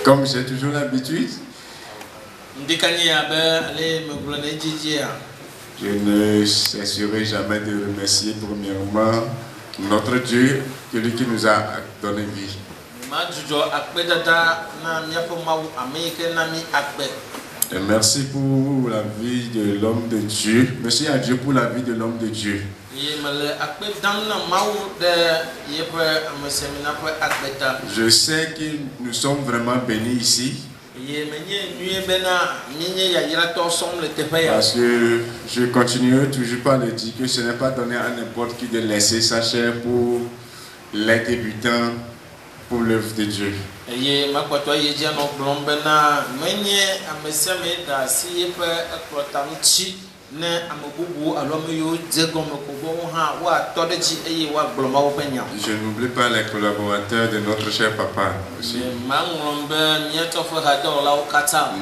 Comme j'ai toujours l'habitude, je ne cesserai jamais de remercier premièrement notre Dieu, celui qui nous a donné vie. Et merci pour la vie de l'homme de Dieu. Merci à Dieu pour la vie de l'homme de Dieu. Je sais que nous sommes vraiment bénis ici. Parce que je continue toujours par le dire que ce n'est pas donné à n'importe qui de laisser sa chair pour les débutants pour l'œuvre de Dieu. Je n'oublie pas les collaborateurs de notre cher papa aussi.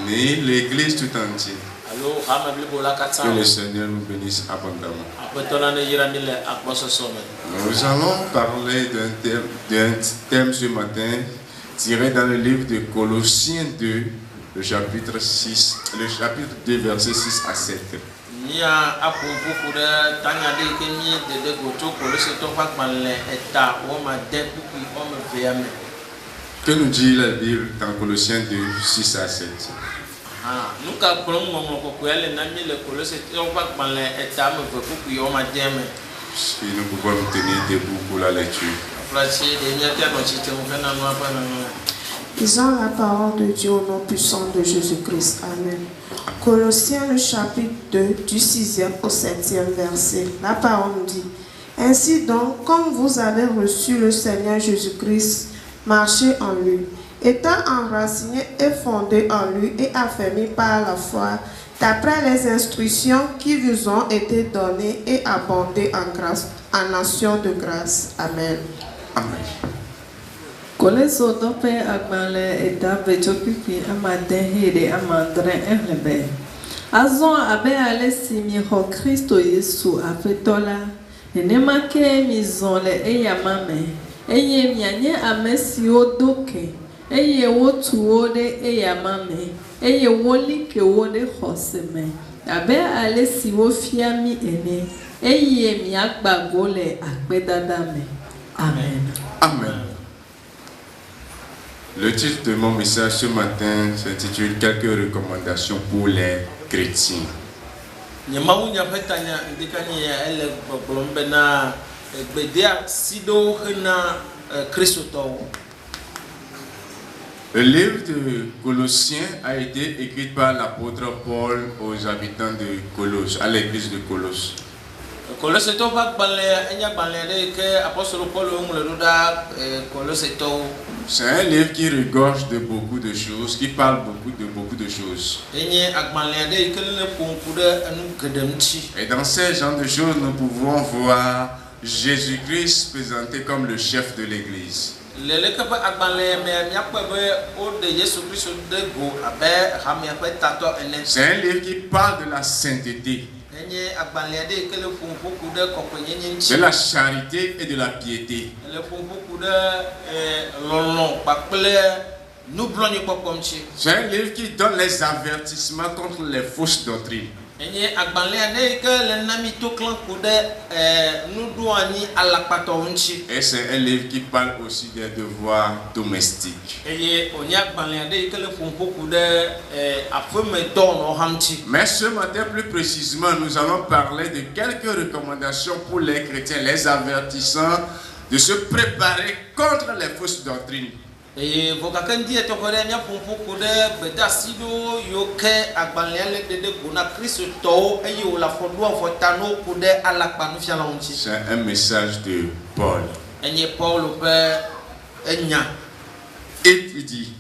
Ni l'église tout entière. Que le Seigneur nous bénisse abondamment. Nous allons parler d'un thème ce matin tiré dans le livre de Colossiens 2, le chapitre 2, versets 6 à 7. Que nous dit la Bible dans Colossiens 2, 6 à 7? Si nous pouvons nous tenir debout pour la lecture. Lisons la parole de Dieu au nom puissant de Jésus-Christ. Amen. Colossiens le chapitre 2 du 6e au 7e verset. La parole nous dit: Ainsi donc, comme vous avez reçu le Seigneur Jésus-Christ, marchez en lui, étant enracinés et fondés en lui et affermis par la foi, d'après les instructions qui vous ont été données et abondées en grâce, en action de grâce. Amen. Amen. Koleso dope agbale eta bechopipi amadenhere amandre enlebe. Azon abe ale simi ho Kristo Yesu afetola. Nenema ke mizon le eyamame. Eye mianye amesi odoke. Eye wotu ode eyamame. Eye woli ke wode hoseme. Abe ale si wofiami ene. Eye miagbago le akbedadame. Amen. Amen. Le titre de mon message ce matin s'intitule Quelques recommandations pour les chrétiens. Le livre de Colossiens a été écrit par l'apôtre Paul aux habitants de Colosse, à l'église de Colosse. C'est un livre qui regorge de beaucoup de choses, qui parle beaucoup de choses. Et dans ces genres de choses, nous pouvons voir Jésus-Christ présenté comme le chef de l'église. C'est un livre qui parle de la sainteté, de la charité et de la piété. C'est un livre qui donne les avertissements contre les fausses doctrines. Et c'est un livre qui parle aussi des devoirs domestiques. Mais ce matin, plus précisément, nous allons parler de quelques recommandations pour les chrétiens, les avertissant de se préparer contre les fausses doctrines. C'est un message de Paul. Et il dit: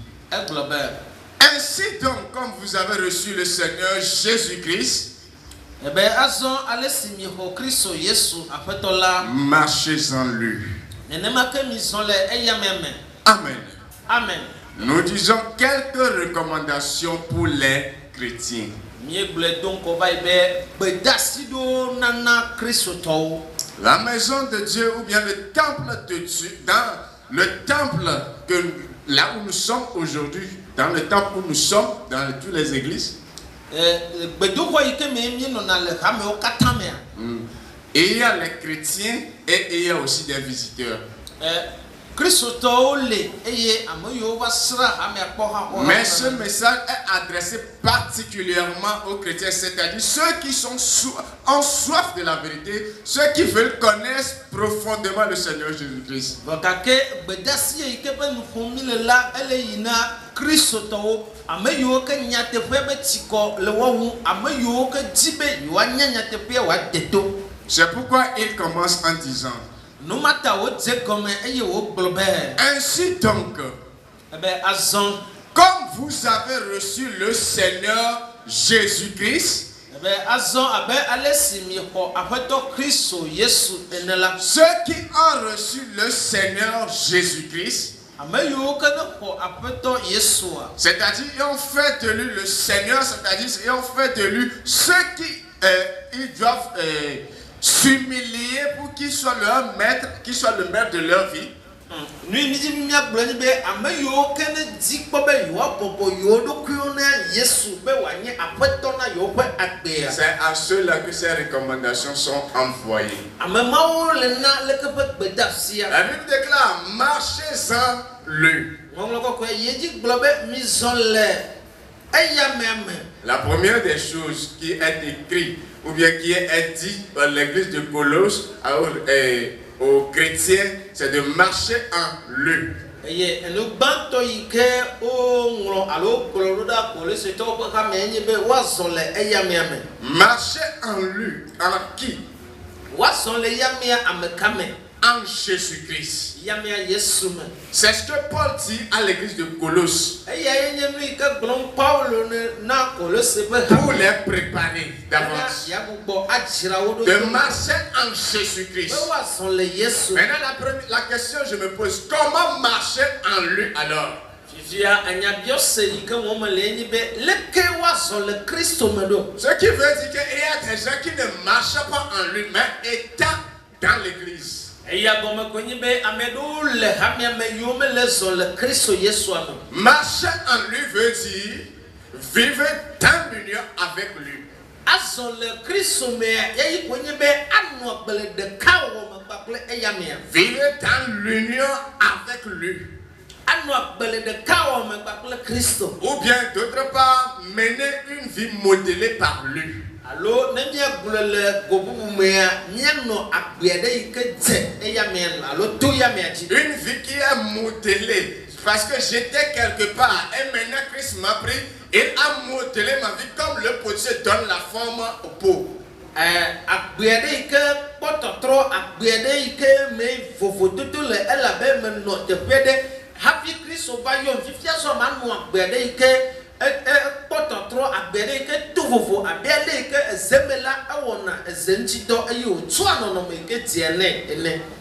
Ainsi donc, comme vous avez reçu le Seigneur Jésus-Christ, marchez en lui. Amen. Amen. Nous disons quelques recommandations pour les chrétiens. La maison de Dieu ou bien le temple de Dieu, dans le temple là où nous sommes aujourd'hui, dans le temps où nous sommes, dans toutes les églises, et il y a les chrétiens et il y a aussi des visiteurs. Mais ce message est adressé particulièrement aux chrétiens, c'est-à-dire ceux qui sont en soif de la vérité, ceux qui veulent connaître profondément le Seigneur Jésus-Christ. C'est pourquoi il commence en disant: ainsi donc, comme vous avez reçu le Seigneur Jésus-Christ, ceux qui ont reçu le Seigneur Jésus-Christ, c'est-à-dire ils ont fait de lui le Seigneur, c'est-à-dire ils ont fait de lui ceux qui ils doivent s'humilier pour qu'il soit leur maître, qu'il soit le maître de leur vie. C'est à ceux-là que ces recommandations sont envoyées. La Bible déclare: marchez-en lui. La première des choses qui est écrite ou bien qui est dit dans l'église de Colosse aux chrétiens, c'est de marcher en lui. Marcher en lui. En qui? En Jésus-Christ. C'est ce que Paul dit à l'église de Colosse pour les préparer d'avance de marcher en Jésus-Christ. Maintenant la question que je me pose: comment marcher en lui alors? Ce qui veut dire qu'il y a des gens qui ne marchent pas en lui mais étant dans l'église. Marcher en lui veut dire vivre dans l'union avec lui. Vivre dans l'union avec lui. Ou bien d'autre part, mener une vie modélée par lui. Une vie qui est modelée. Parce que j'étais quelque part et maintenant Christ m'a pris. Il a modelé ma vie comme le potier donne la forme au pot.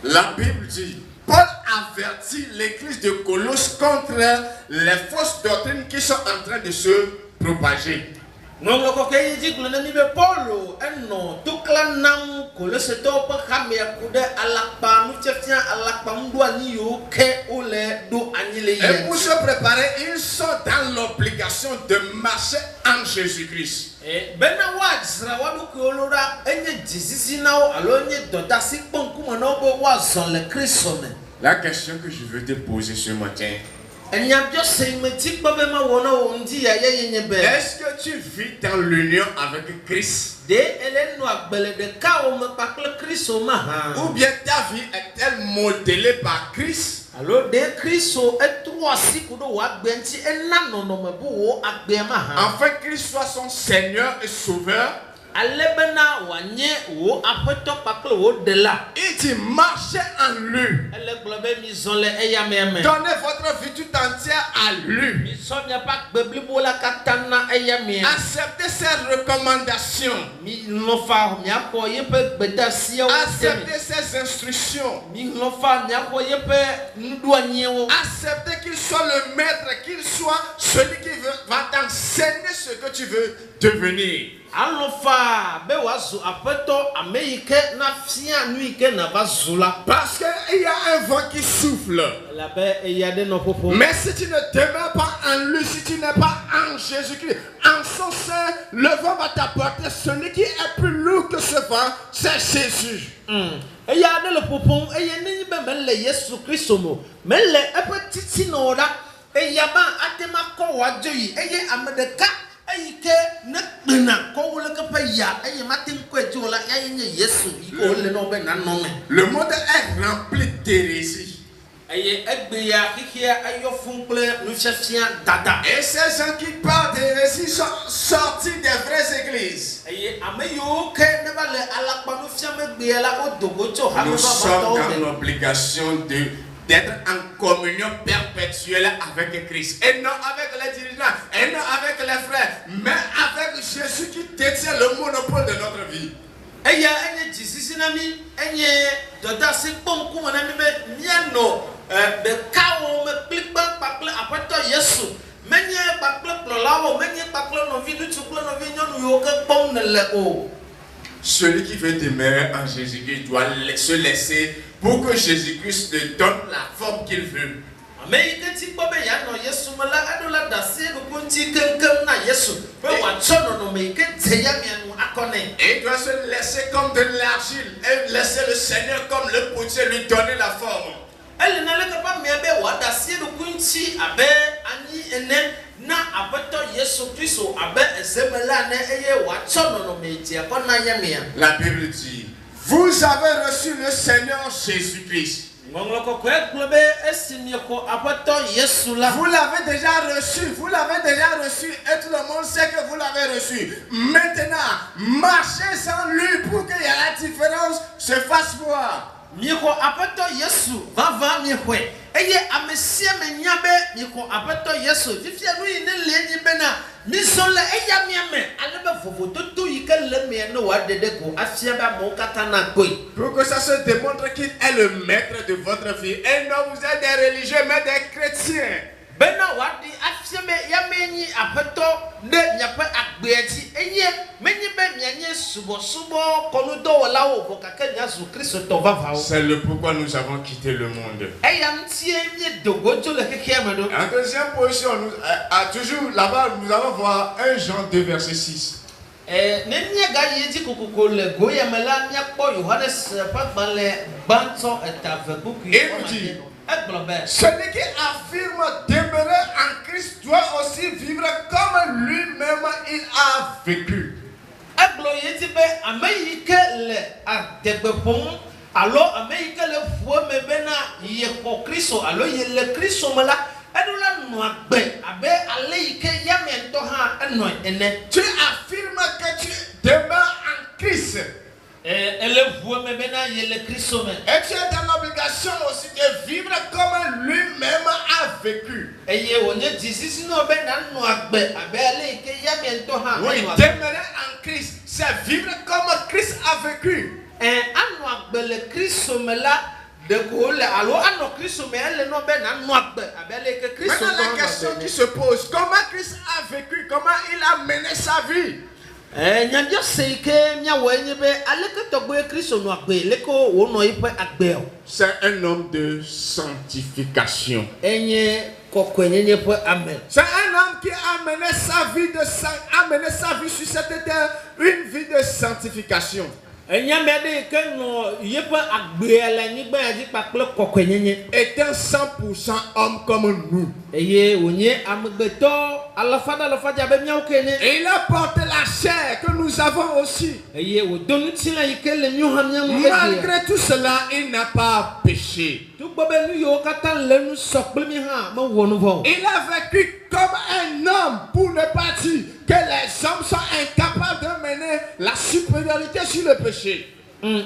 La Bible dit, Paul avertit l'église de Colosse contre les fausses doctrines qui sont en train de se propager. Et pour se préparer, ils sont dans l'obligation de marcher en Jésus-Christ. La question que je veux te poser ce matin: est-ce que tu vis dans l'union avec Christ? Ou bien ta vie est-elle modélée par Christ? Afin que Christ soit son Seigneur et Sauveur. Il dit marchez en lui. Donnez votre vie tout entière à lui. Acceptez ses recommandations. Acceptez ses instructions. Acceptez qu'il soit le maître, qu'il soit celui qui va t'enseigner ce que tu veux devenir. Parce qu'il y a un vent qui souffle. Mais si tu ne demeures pas en lui, si tu n'es pas en Jésus-Christ, en son sein, le vent va t'apporter. Celui qui est plus lourd que ce vent, c'est Jésus. Et il y a le popon, et il y a une belle Yesu Christ, mais les petits noda, et il y a un atema kowa joyi, et il y a un medeka, et il y a un kowa le kapaya, et il y a matin kwejola, et il y a Yesu, il y a le nom ben non. Le monde est rempli d'hérésie. Et ces gens qui parlent d'hérésie sont sortis des vraies églises. Nous sommes dans l'obligation d'être en communion perpétuelle avec Christ. Et non avec les dirigeants, et non avec les frères, mais avec Jésus qui détient le monopole de notre vie. Et de chaos me clique pas après Yesu menye bakle plolawo menye bakle no vie du tukle no vie nyonu yo ke pom ne le o. Celui qui veut demeurer en Jésus-Christ doit se laisser pour que Jésus-Christ lui donne la forme qu'il veut. Mais il dit pas ben ya no Yesu me la adola dase ko kunti kenkem na Yesu pe wa tsono no me ke teya mianu akone. Il doit se laisser comme de l'argile et laisser le Seigneur comme le potier lui donner la forme. Elle n'a pas mieux wada si le kunchi abe ani ene na abeto Yesu Christo abe ezemela ne eye wa tsono no meji akona yemia. La Bible dit, vous avez reçu le Seigneur Jésus-Christ. Vous l'avez déjà reçu et tout le monde sait que vous l'avez reçu. Maintenant, marchez sans lui pour que la différence se fasse voir. Miko apeto Yesu va mihwe eye amesia menyabe miko apeto Yesu fifia no ine lenyi bena misole eya miame alebe vovoto to yikele me no wa dedeko afia ba mo katana koi pour que ça se démontre qu'il est le maître de votre vie et non vous êtes des religieux mais des chrétiens. Bena wadi afia me ya menyi apeto de nyape agbeati eye menyi be mianye subo konudo wala wo bokake nyazu Kristo to vava. C'est le pourquoi nous avons quitté le monde. Eyam tie mi dogojo le kekemedo. En deuxième position toujours là-bas nous allons voir 1 Jean 2 verset 6. Nenya ga yeji kokoko le goyemela nya po Yohannes pagbale banto etavebuku. Et nous dit celui qui affirme demeurer en Christ doit aussi vivre comme lui-même il a vécu. Alors Amérique le voit me bena yeko Christo alors le Christo mala edula noagbe abe aleike yamento ha eno ene. Tu affirmes que tu demeures en Christ. Elle voit me bena yele Christo me. Et tu es dans l'obligation aussi de vivre comme lui-même a vécu. Eye onye Jesus no bena noagbe abe aleike yamento ha. Oui, demeurer en Christ, c'est vivre comme Christ a vécu. Anoagbe le Christo me la de gole alors ano Christo me elle no bena noagbe abe aleike Christo. Maintenant la question qui se pose, comment Christ a vécu, comment il a mené sa vie? C'est un homme de sanctification. C'est un homme qui a mené sa vie sur cette terre, une vie de sanctification. Étant 100% homme comme nous. Et il a porté la chair que nous avons aussi. Malgré tout cela, il n'a pas péché. Il a vécu comme un homme pour ne pas dire que les hommes sont incapables de mener la supériorité sur le péché. Nous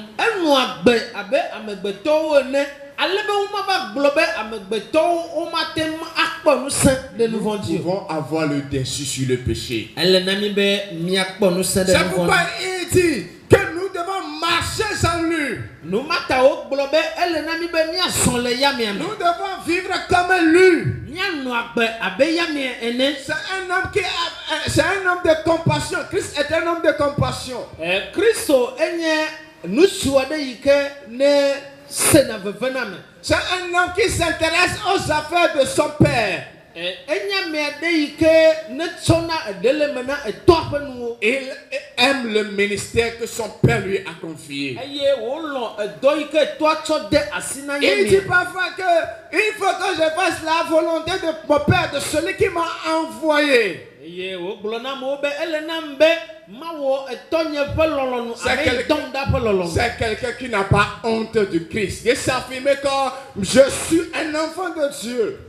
pouvons avoir le dessus sur le péché. C'est pourquoi il dit que nous devons marcher sans lui. Nous devons vivre comme lui. C'est un homme de compassion. Christ est un homme de compassion. C'est un homme qui s'intéresse aux affaires de son père. Il aime le ministère que son père lui a confié. Il dit parfois que il faut que je fasse la volonté de mon père, de celui qui m'a envoyé. C'est quelqu'un qui n'a pas honte du Christ. Il s'affirme que je suis un enfant de Dieu.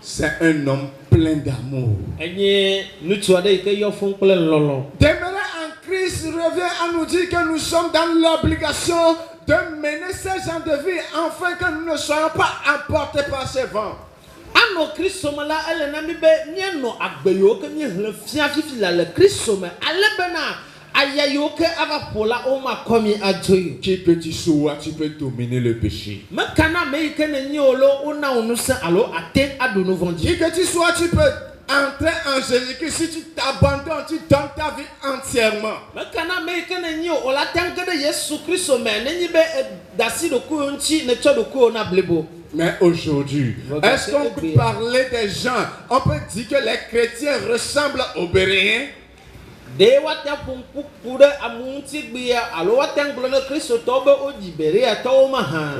C'est un homme plein d'amour. Demeurer en Christ revient à nous dire que nous sommes dans l'obligation de mener ces gens de vie afin que nous ne soyons pas emportés par ces vents. Qui peut tu sois, tu peux dominer le péché. Qui que tu sois, tu peux entrer en Jésus-Christ. Si tu t'abandonnes, tu donnes ta vie entièrement. Mais aujourd'hui, est-ce qu'on peut parler des gens? On peut dire que les chrétiens ressemblent aux Béréens.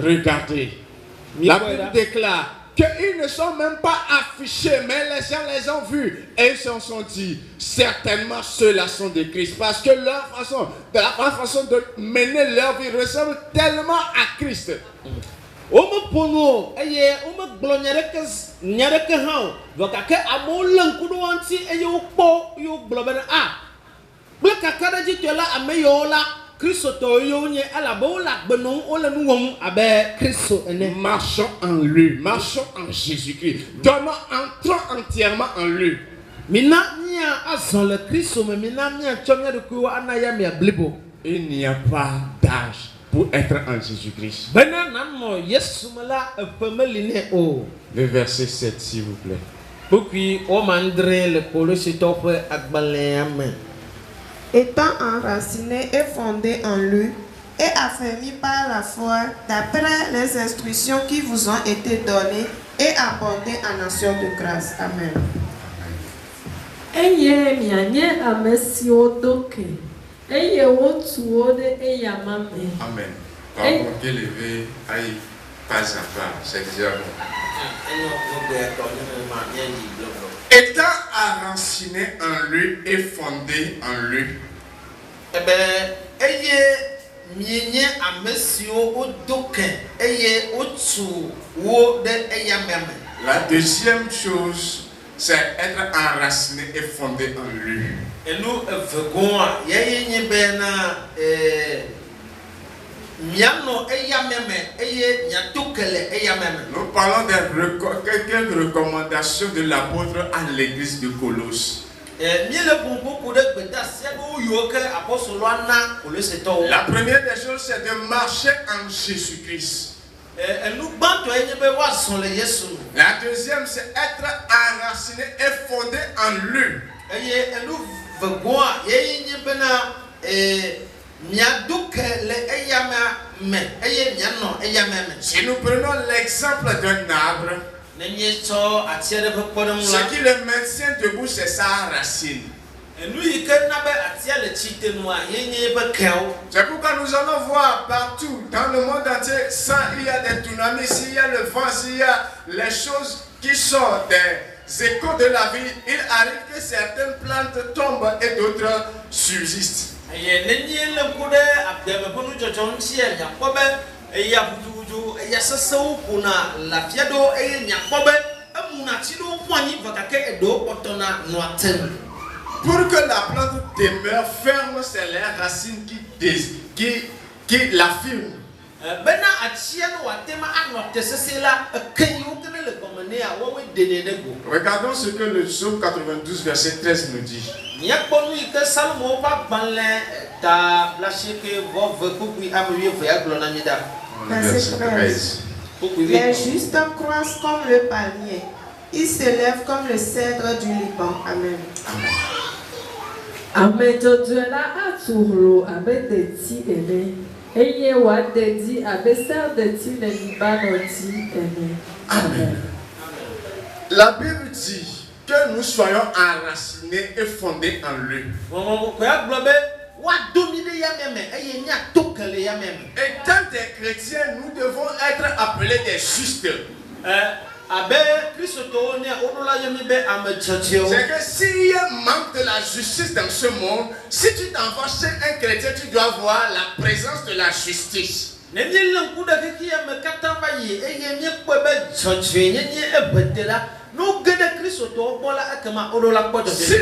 Regardez, la Bible déclare qu'ils ne sont même pas affichés, mais les gens les ont vus et ils se sont dit, certainement ceux-là sont de Christ, parce que leur façon de mener leur vie ressemble tellement à Christ. Marchons en lui, marchons en Jésus-Christ, entrons entièrement en lui. Il n'y a pas d'âge pour être en Jésus-Christ. Le verset 7, s'il vous plaît. Étant enraciné et fondé en lui et affermi par la foi d'après les instructions qui vous ont été données et apportées en action de grâce. Amen. Amen. Pardon, élevé, aïe, pas à pas, c'est déjà bon. Étant enraciné en lui et fondé en lui. La deuxième chose, c'est être enraciné et fondé en lui. Nous parlons de quelques recommandations de l'apôtre à l'église de Colosse. La première des choses, c'est de marcher en Jésus-Christ. La deuxième, c'est être enraciné et fondé en lui. Si nous prenons l'exemple d'un arbre, ce qui le maintient debout, c'est sa racine. C'est pourquoi nous allons voir partout dans le monde entier, il y a des tsunamis, s'il y a le vent, s'il y a les choses qui sont des échos de la vie, il arrive que certaines plantes tombent et d'autres subsistent. Pour que la plante demeure ferme, c'est les racines qui l'affirment. Regardons ce que le psaume 92 verset 13 nous dit. Verset 13. Les justes croissent comme le palmier. Ils s'élèvent comme le cèdre du Liban. Amen. Amen. Jojola aturo abe deti eme. Eye wa dedi abe ser deti le Liban oti eme. Amen. La Bible dit que nous soyons enracinés et fondés en lui. Et tant des chrétiens, nous devons être appelés des justes. C'est que s'il y a un manque de la justice dans ce monde, si tu t'envoies chez un chrétien, tu dois voir la présence de la justice. Si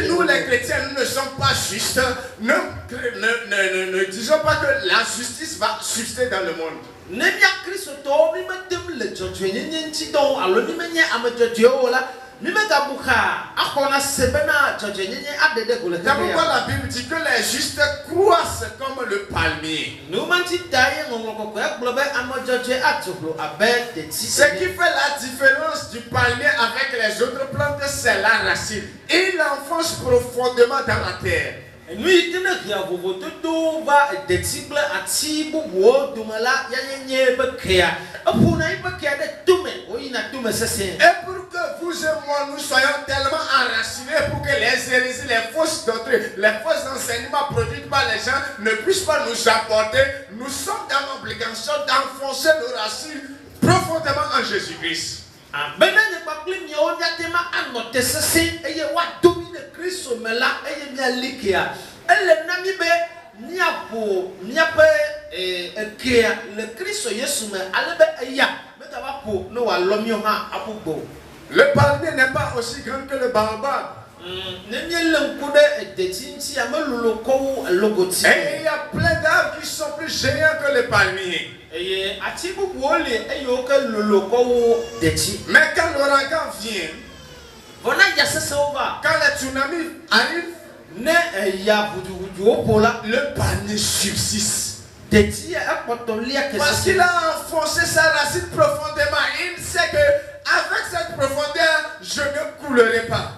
nous les chrétiens nous ne sommes pas justes, ne disons pas que la justice va subsister dans le monde. C'est pourquoi la Bible dit que les justes croissent comme le palmier. Ce qui fait la différence du palmier avec les autres plantes, c'est la racine. Il enfonce profondément dans la terre. Et pour que vous et moi nous soyons tellement enracinés pour que les hérésies, les fausses doctrines, les faux enseignements produits par les gens ne puissent pas nous apporter, nous sommes dans l'obligation d'enfoncer nos racines profondément en Jésus-Christ. Le palmier n'est pas aussi grand que le baobab. Et il y a plein d'arbres qui sont plus géants que le palmier. Mais quand l'ouragan vient, quand le tsunami arrive, le palmier subsiste. Parce qu'il a enfoncé sa racine profondément. Il sait que avec cette profondeur, je ne coulerai pas.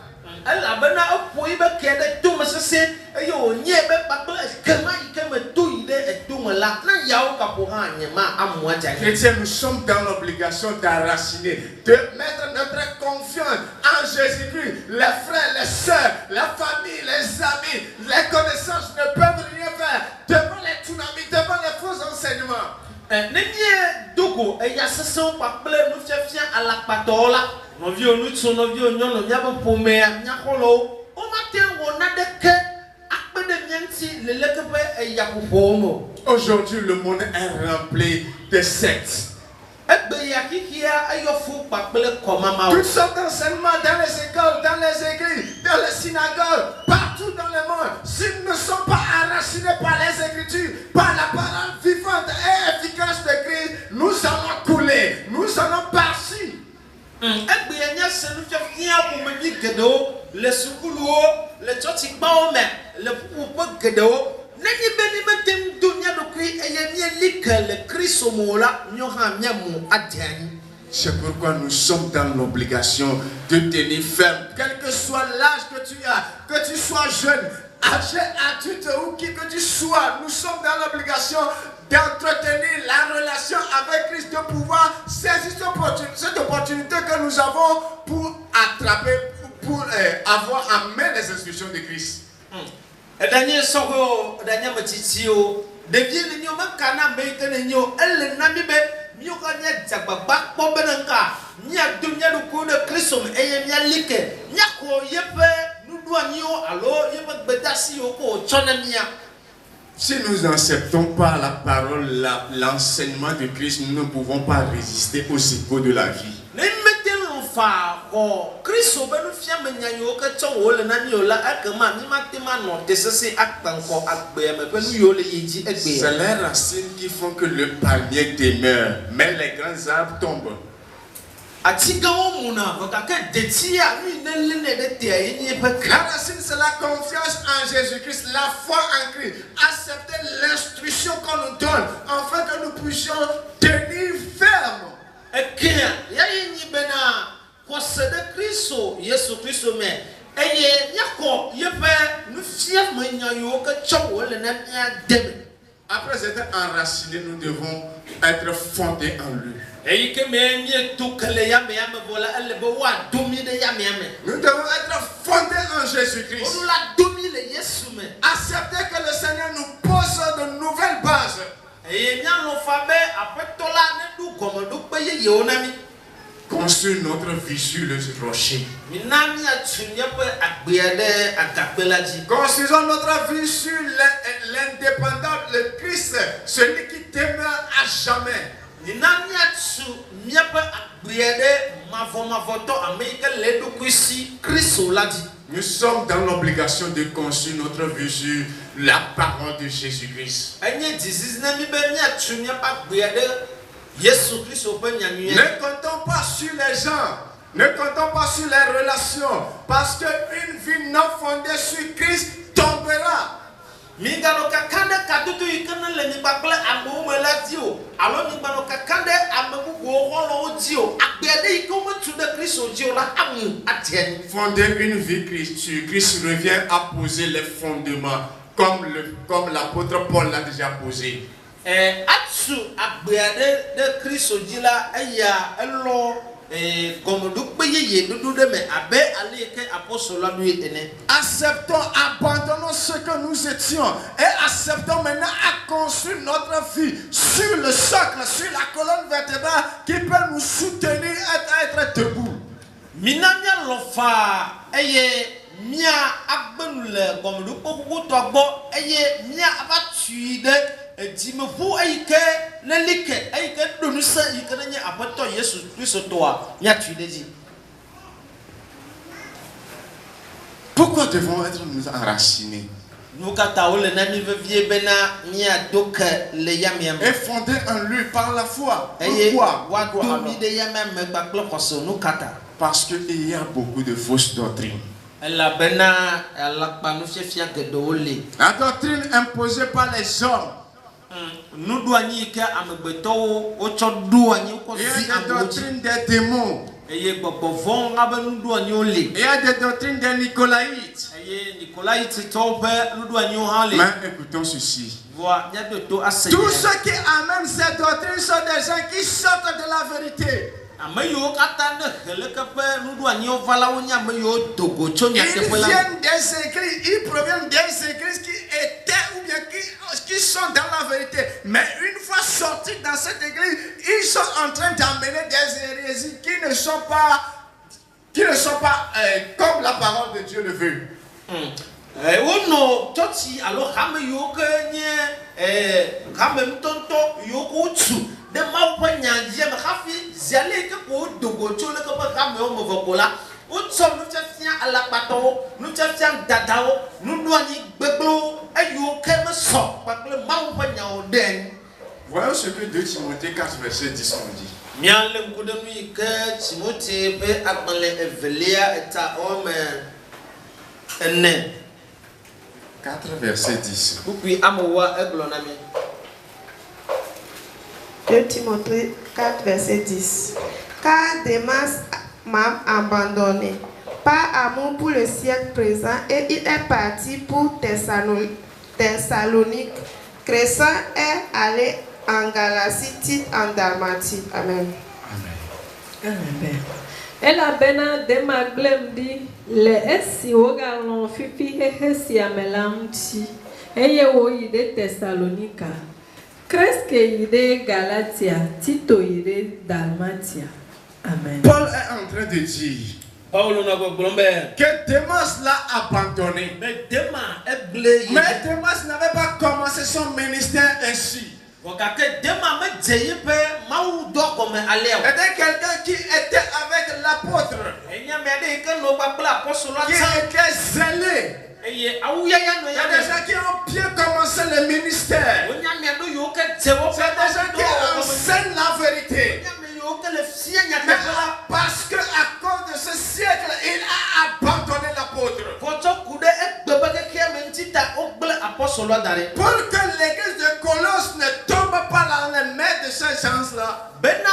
Chrétiens, nous sommes dans l'obligation d'enraciner, de mettre notre confiance en Jésus-Christ. Les frères, les sœurs, la famille, les amis, les connaissances ne peuvent rien faire devant les tsunamis, devant les faux enseignements. Aujourd'hui, le monde est rempli de sectes. Toutes sortes d'enseignements dans les écoles, dans les églises, dans les synagogues, partout dans le monde. S'ils ne sont pas enracinés par les Écritures, par la parole vivante et efficace de Christ, nous allons couler, nous allons partir. C'est pourquoi nous sommes dans l'obligation de tenir ferme, quel que soit l'âge que tu as, que tu sois jeune, âgé, adulte ou qui que tu sois, nous sommes dans l'obligation d'entretenir la relation avec Christ, de pouvoir saisir cette opportunité que nous avons pour attraper, pour avoir en main les instructions de Christ. Si nous n'acceptons pas la parole, l'enseignement de Christ, nous ne pouvons pas résister aux échos de la vie. fa ko Kristo be no fia menyanyo ka chawo le na ni ola akama ni matema no tesese akpanko agbe me pe no yo le yiji egbe. C'est les racines qui font que le palmier demeure, mais les grands arbres tombent. La racine, c'est la confiance en Jésus-Christ, la foi en Christ. Accepter l'instruction qu'on nous donne, afin que nous puissions tenir ferme. Après être enracinés, nous devons être fondés en lui. Nous devons être fondés en Jésus-Christ. Accepter que le Seigneur nous pose de nouvelles bases. Construire notre vie sur le rocher. Construisons notre vie sur l'indépendant, le Christ, celui qui demeure à jamais. Nous sommes dans l'obligation de construire notre vie sur la parole de Jésus-Christ. Ne comptons pas sur les gens, ne comptons pas sur les relations, parce qu'une vie non fondée sur Christ tombera. Fonder une vie sur Christ revient à poser les fondements, comme l'apôtre Paul l'a déjà posé. Acceptons, abandonnons ce que nous étions et acceptons maintenant à construire notre vie sur le socle, sur la colonne vertébrale qui peut nous soutenir et être debout. Pourquoi devons être nous enracinés et fondés en lui par la foi? Pourquoi? Parce qu'il y a beaucoup de fausses doctrines. La doctrine imposée par les hommes. Il y a des doctrines des démons. Il y a des doctrines des Nicolaïtes. Mais écoutons ceci. Tous ceux qui amènent ces doctrines sont des gens qui sortent de la vérité. Ils viennent des écrits, ils proviennent des écrits qui étaient ou bien qui sont dans la vérité. Mais une fois sortis dans cette église, ils sont en train d'amener des hérésies qui ne sont pas comme la parole de Dieu le veut. Voyons ce que 2 Timothée 4 verset 10 nous dit. 4 verset 10. 2 Timothée 4 verset 10. Car Démas m'a abandonné par amour pour le siècle présent et il est parti pour Thessalonique. Crescent est allé en Galatie, Tite en Dalmatie. Amen. Amen. Ela bena de maglem di le esi wogalon fifi hesi amelamti eye wo ide Thessalonica Cresce ide Galatia Tito ide Dalmatia. Amen. Paul est en train de dire que Démas l'a abandonné. Mais Démas n'avait pas commencé son ministère ainsi. Était quelqu'un qui était avec l'apôtre, qui était zélé. Il y a des gens qui ont bien commencé le ministère. C'est des gens qui enseignent la vérité. Mais parce qu'à cause de ce siècle, il a abandonné l'apôtre. Pour que l'église de Colosse ne tombe pas dans les mains de ces gens-là, d'être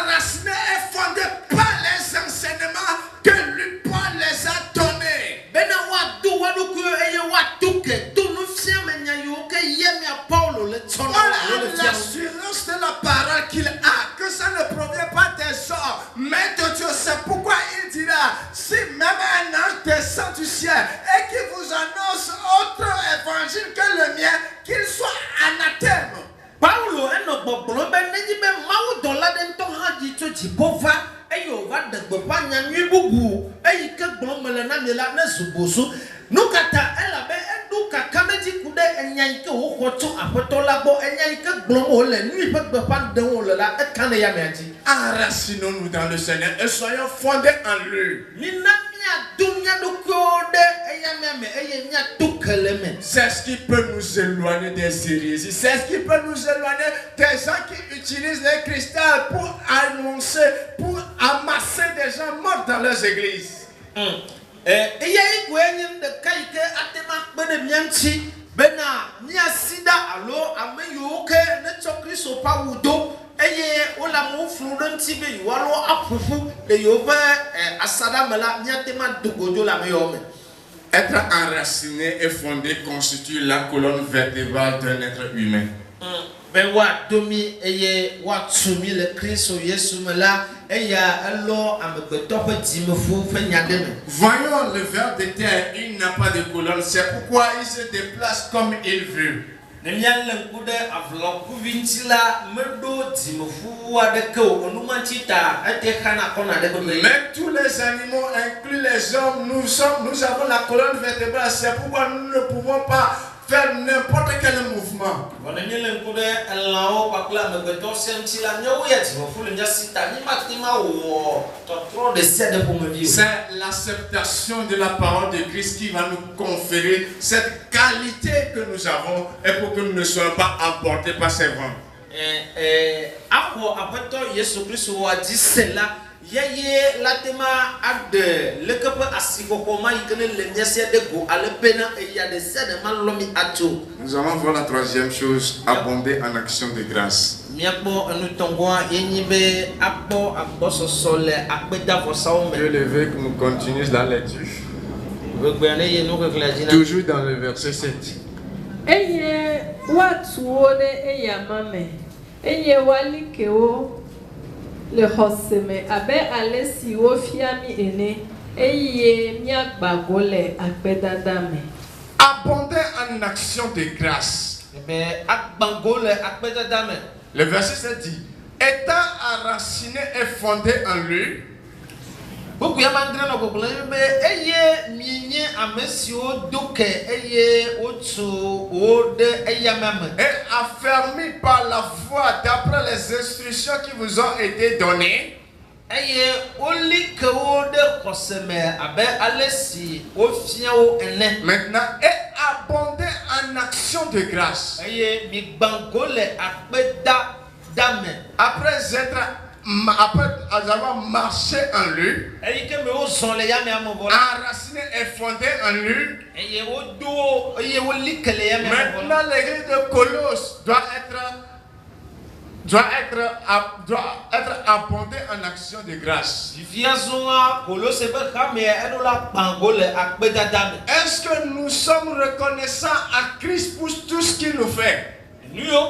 enraciné et fondé par les enseignements que lui Paul les a donnés. Voilà l'assurance de la parole qu'il a, que ça ne provient pas des hommes, mais de Dieu. C'est pourquoi il dira, si même un ange descend du ciel et qu'il vous annonce autre évangile que le mien, qu'il soit anathème. Paulo eno gbogbo be neji be mawu dola de nto haji to jibova eyo va de gbogbo nyanwi bubu eyi ke gbon mele na mela na zuboso nukata ela be edu kaka meji kude enyan ke wo kwoto apoto lagbo enyan ke gbon o le nui pe gbogbo de wo le la e kan ya meji. Enracinons-nous dans le Seigneur et soyons fondés en lui. C'est ce qui peut nous éloigner des hérésies. C'est ce qui peut nous éloigner des gens qui utilisent les cristals pour annoncer, pour amasser des gens morts dans leurs églises. Être enraciné et fondé constitue la colonne vertébrale d'un être humain. Voyons le ver de terre, il n'a pas de colonne, c'est pourquoi il se déplace comme il veut. Mais tous les animaux, inclus les hommes, nous avons la colonne vertébrale, c'est pourquoi nous ne pouvons pas faire n'importe quel mouvement. C'est l'acceptation de la parole de Christ qui va nous conférer cette qualité que nous avons et pour que nous ne soyons pas emportés par ces vents. Nous allons voir la troisième chose, abonder en action de grâce. Je le veux que nous continuions la lecture. Toujours dans le verset 7. Le hoseme abe alesi wo fiami ene eye miagba gole akpedadame. Abonder en action de grâce. Le verset 7 dit, étant enraciné et fondé en lui, et affermi par la foi d'après les instructions qui vous ont été données. Maintenant, et abonder en action de grâce. Après avoir marché en lui, enraciné et fondé en lui, maintenant l'église de Colosse doit être abondée en action de grâce. Est-ce que nous sommes reconnaissants à Christ pour tout ce qu'il nous fait? Les gens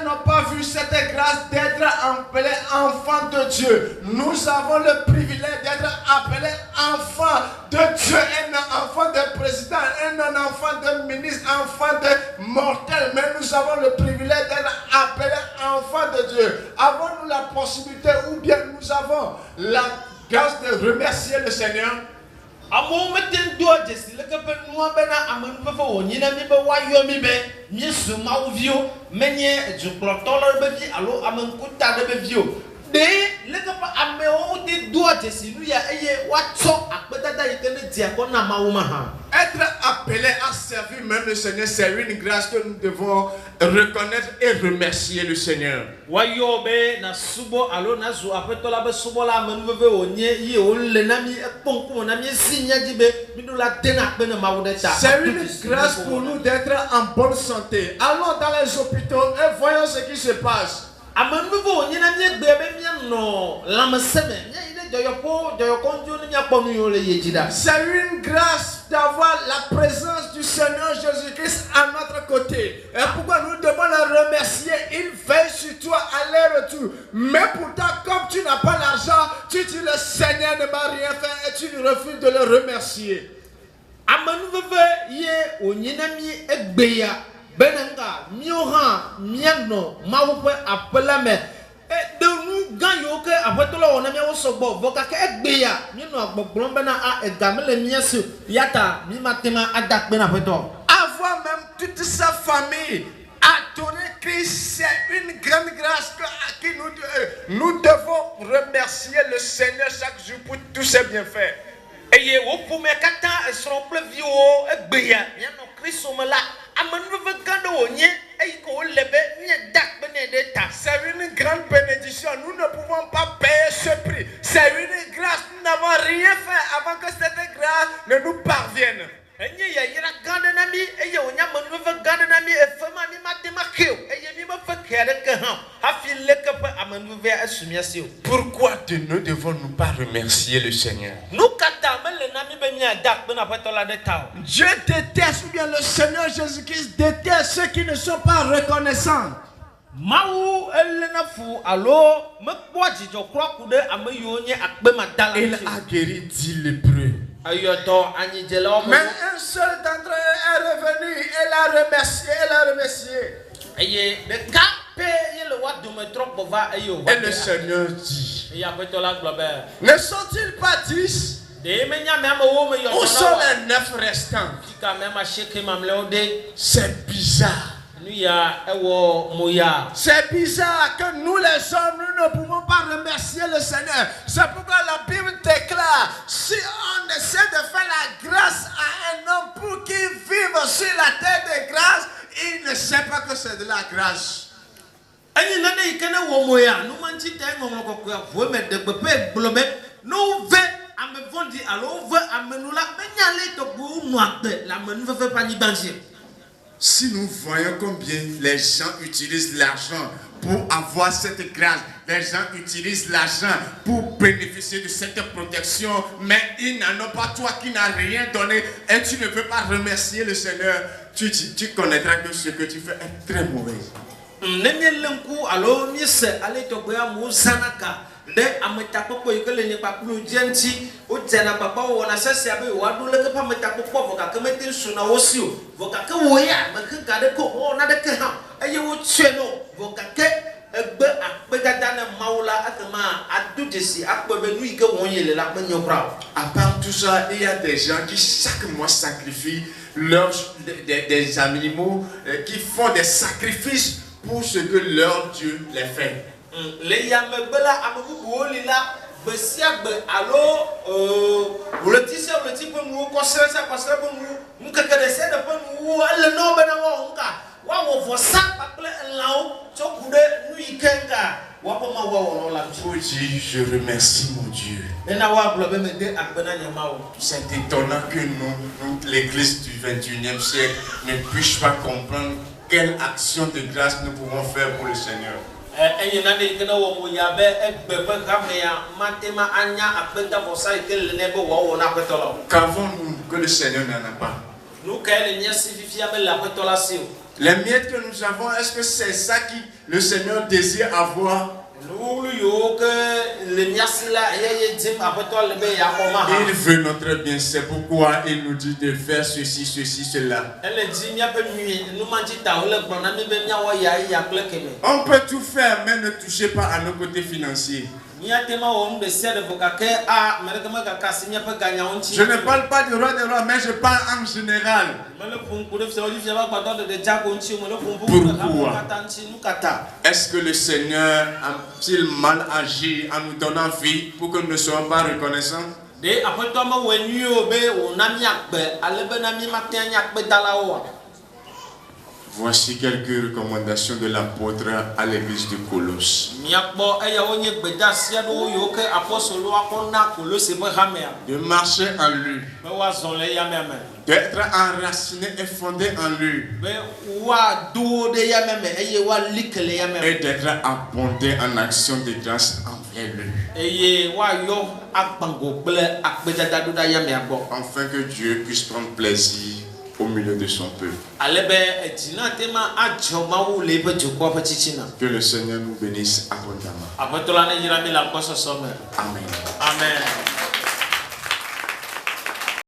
n'ont pas vu cette grâce d'être appelés enfants de Dieu. Nous avons le privilège d'être appelés enfants de Dieu, un enfant de président, un enfant de ministre, enfant de mortel. Mais nous avons le privilège d'être appelés enfants de Dieu. Avons-nous possibilité ou bien nous avons la grâce de remercier le Seigneur. Être appelé à servir même le Seigneur, c'est une grâce que nous devons reconnaître et remercier le Seigneur. C'est une grâce pour nous d'être en bonne santé. Allons dans les hôpitaux et voyons ce qui se passe. C'est une grâce d'avoir la présence du Seigneur Jésus-Christ à notre côté. Et pourquoi nous devons le remercier? Il veille sur toi aller-retour. Mais pourtant, comme tu n'as pas l'argent, tu dis le Seigneur ne m'a rien fait et tu refuses de le remercier. Benanga, Miohan, Miano, Maupe, Appelame, de nous gagnons que après tout le monde a mis au sobo, Vocaque Béa, Mino, Bombana, et Gamel, Miasu, Yata, Mimatema, Adak Benapeto. Avoir même toute sa famille à donner Christ, c'est une grande grâce à qui nous devons remercier le Seigneur chaque jour pour tous ses bienfaits. Et vous pouvez kata son plevio et béa, Yano Christ là. C'est une grande bénédiction. Nous ne pouvons pas payer ce prix. C'est une grâce. Nous n'avons rien fait avant que cette grâce ne nous parvienne. Pourquoi ne devons-nous pas remercier le Seigneur? Dieu déteste, ou bien le Seigneur Jésus-Christ déteste ceux qui ne sont pas reconnaissants. Il a guéri 10 lépreux. Mais un seul d'entre eux est revenu et l'a remercié. Et le Seigneur dit, ne sont-ils pas 10? Où sont les 9 restants? C'est bizarre. C'est bizarre que nous les hommes, nous ne pouvons pas remercier le Seigneur. C'est pourquoi la Bible déclare, si on essaie de faire la grâce à un homme pour qu'il vive sur la terre de grâce, il ne sait pas que c'est de la grâce. Si nous voyons combien les gens utilisent l'argent pour avoir cette grâce, les gens utilisent l'argent pour bénéficier de cette protection, mais ils n'en ont pas, toi qui n'as rien donné et tu ne peux pas remercier le Seigneur, tu connaîtras que ce que tu fais est très mauvais. De ametapopo ikele ni papulu jenti o jana papa wona sese abe wadu leke pa metapopo voka kemete suna wosio voka ke woya meka de ko ona de ke ha eye wo tue no voka ke egbe akpedada na maula akema adudesi akpebe nu ike wonyele la pe nyokra. À part tout ça, il y a des gens qui chaque mois sacrifient des animaux qui font des sacrifices pour ce que leur Dieu les fait. Les yamebela amubu lila besiagbe alo le tissé le type nous conseille ça parce que nous que essayer de nous le nom bena wonka wa wo vosa pakle lao chokude nu ikenga wa poma wa wono la je remercie mon Dieu. C'est étonnant que nous l'église du 21e siècle ne puisse pas comprendre quelle action de grâce nous pouvons faire pour le Seigneur. Qu'avons-nous que le Seigneur n'en a pas? Les miettes que nous avons, est-ce que c'est ça que le Seigneur désire avoir? Il veut notre bien, c'est pourquoi il nous dit de faire ceci, ceci, cela. On peut tout faire, mais ne touchez pas à nos côtés financiers. Je ne parle pas du roi des rois, mais je parle en général. Pourquoi? Est-ce que le Seigneur a-t-il mal agi en nous donnant vie pour que nous ne soyons pas reconnaissants? Voici quelques recommandations de l'apôtre à l'église de Colosse. De marcher en lui. D'être enraciné et fondé en lui. Et d'être abondé en action de grâce envers lui. Afin que Dieu puisse prendre plaisir au milieu de son peuple. Que le Seigneur nous bénisse abondamment. Amen. Amen.